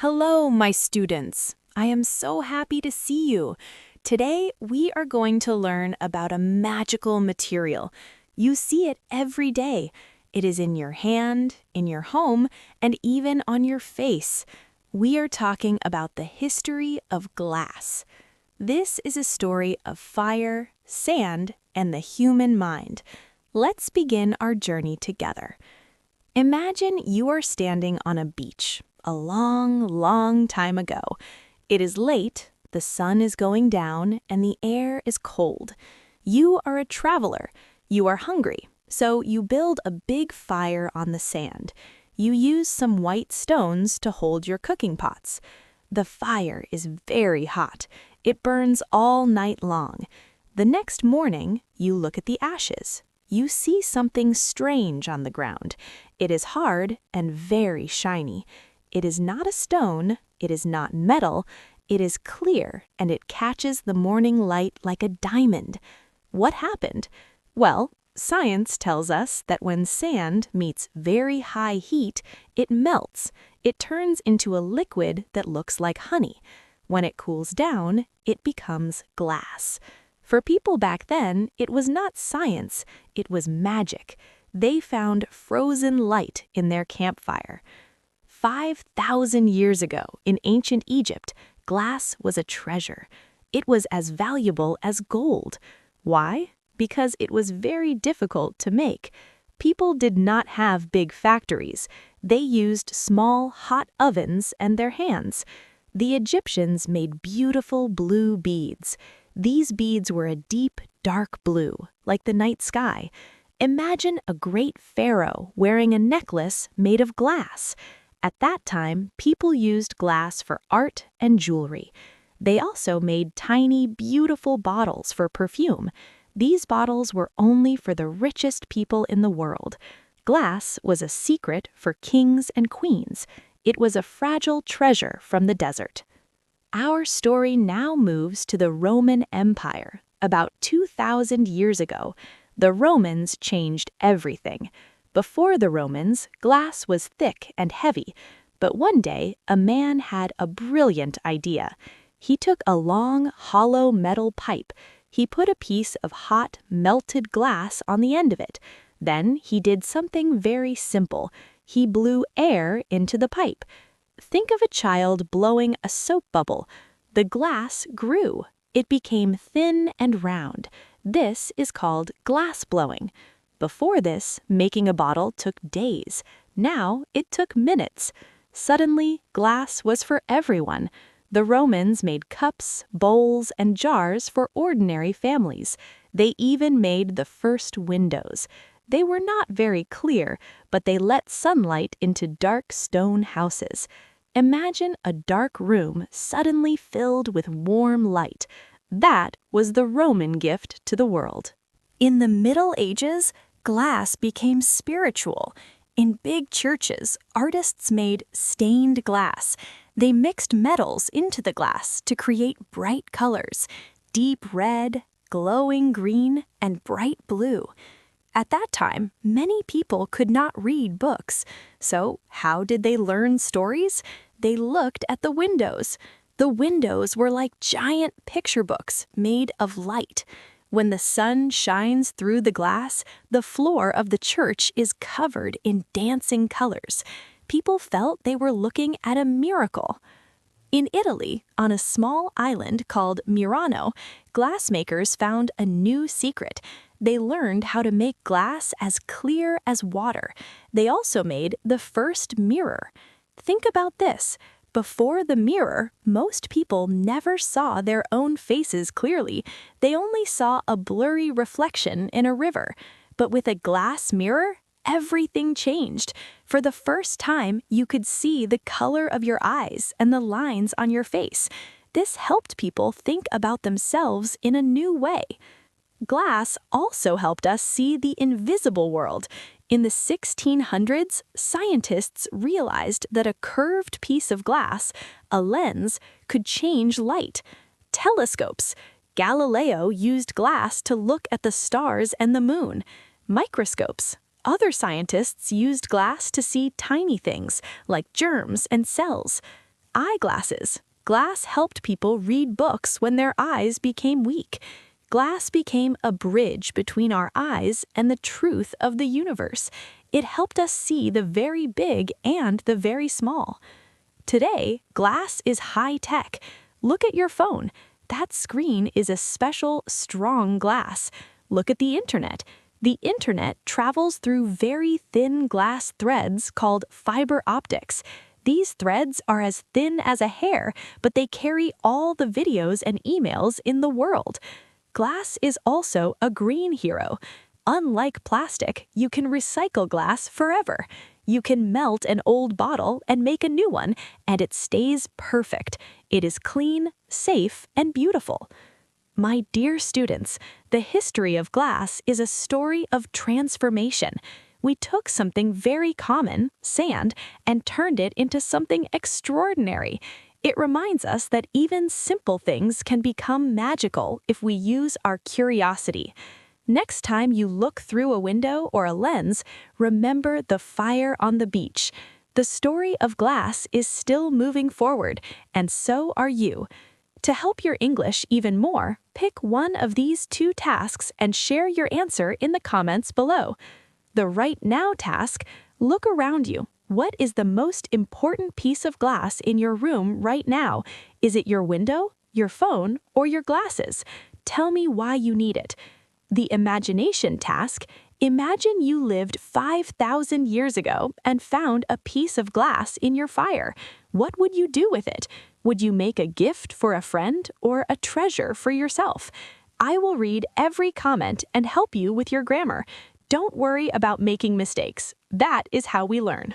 Hello, my students. I am so happy to see you. Today, we are going to learn about a magical material. You see it every day. It is in your hand, in your home, and even on your face. We are talking about the history of glass. This is a story of fire, sand, and the human mind. Let's begin our journey together. Imagine you are standing on a beach a long, long time ago. It is late, the sun is going down, and the air is cold. You are a traveler. You are hungry, so you build a big fire on the sand. You use some white stones to hold your cooking pots. The fire is very hot. It burns all night long. The next morning, you look at the ashes. You see something strange on the ground. It is hard and very shiny. It is not a stone, it is not metal, it is clear and it catches the morning light like a diamond. What happened? Well, science tells us that when sand meets very high heat, it melts. It turns into a liquid that looks like honey. When it cools down, it becomes glass. For people back then, it was not science, it was magic. They found frozen light in their campfire. 5,000 years ago, in ancient Egypt, glass was a treasure. It was as valuable as gold. Why? Because it was very difficult to make. People did not have big factories. They used small, hot ovens and their hands. The Egyptians made beautiful blue beads. These beads were a deep, dark blue, like the night sky. Imagine a great pharaoh wearing a necklace made of glass. At that time, people used glass for art and jewelry. They also made tiny, beautiful bottles for perfume. These bottles were only for the richest people in the world. Glass was a secret for kings and queens. It was a fragile treasure from the desert. Our story now moves to the Roman Empire. About 2,000 years ago, the Romans changed everything. Before the Romans, glass was thick and heavy, but one day a man had a brilliant idea. He took a long, hollow metal pipe. He put a piece of hot, melted glass on the end of it. Then he did something very simple. He blew air into the pipe. Think of a child blowing a soap bubble. The glass grew. It became thin and round. This is called glass blowing. Before this, making a bottle took days. Now it took minutes. Suddenly, glass was for everyone. The Romans made cups, bowls, and jars for ordinary families. They even made the first windows. They were not very clear, but they let sunlight into dark stone houses. Imagine a dark room suddenly filled with warm light. That was the Roman gift to the world. In the Middle Ages, glass became spiritual. In big churches, artists made stained glass. They mixed metals into the glass to create bright colors: deep red, glowing green, and bright blue. At that time, many people could not read books. So, how did they learn stories? They looked at the windows. The windows were like giant picture books made of light. When the sun shines through the glass, the floor of the church is covered in dancing colors. People felt they were looking at a miracle. In Italy, on a small island called Murano, glassmakers found a new secret. They learned how to make glass as clear as water. They also made the first mirror. Think about this. Before the mirror, most people never saw their own faces clearly. They only saw a blurry reflection in a river. But with a glass mirror, everything changed. For the first time, you could see the color of your eyes and the lines on your face. This helped people think about themselves in a new way. Glass also helped us see the invisible world. In the 1600s, scientists realized that a curved piece of glass, a lens, could change light. Telescopes. Galileo used glass to look at the stars and the moon. Microscopes. Other scientists used glass to see tiny things like germs and cells. eyeglasses. Glass helped people read books when their eyes became weak. Glass became a bridge between our eyes and the truth of the universe. It helped us see the very big and the very small. Today, glass is high-tech. Look at your phone. That screen is a special, strong glass. Look at the internet. The internet travels through very thin glass threads called fiber optics. These threads are as thin as a hair, but they carry all the videos and emails in the world. Glass is also a green hero. Unlike plastic, you can recycle glass forever. You can melt an old bottle and make a new one, and it stays perfect. It is clean, safe, and beautiful. My dear students, the history of glass is a story of transformation. We took something very common, sand, and turned it into something extraordinary. It reminds us that even simple things can become magical if we use our curiosity. Next time you look through a window or a lens, remember the fire on the beach. The story of glass is still moving forward, and so are you. To help your English even more, pick one of these 2 tasks and share your answer in the comments below. The Right Now task: look around you. What is the most important piece of glass in your room right now? Is it your window, your phone, or your glasses? Tell me why you need it. The Imagination task: imagine you lived 5,000 years ago and found a piece of glass in your fire. What would you do with it? Would you make a gift for a friend or a treasure for yourself? I will read every comment and help you with your grammar. Don't worry about making mistakes. That is how we learn.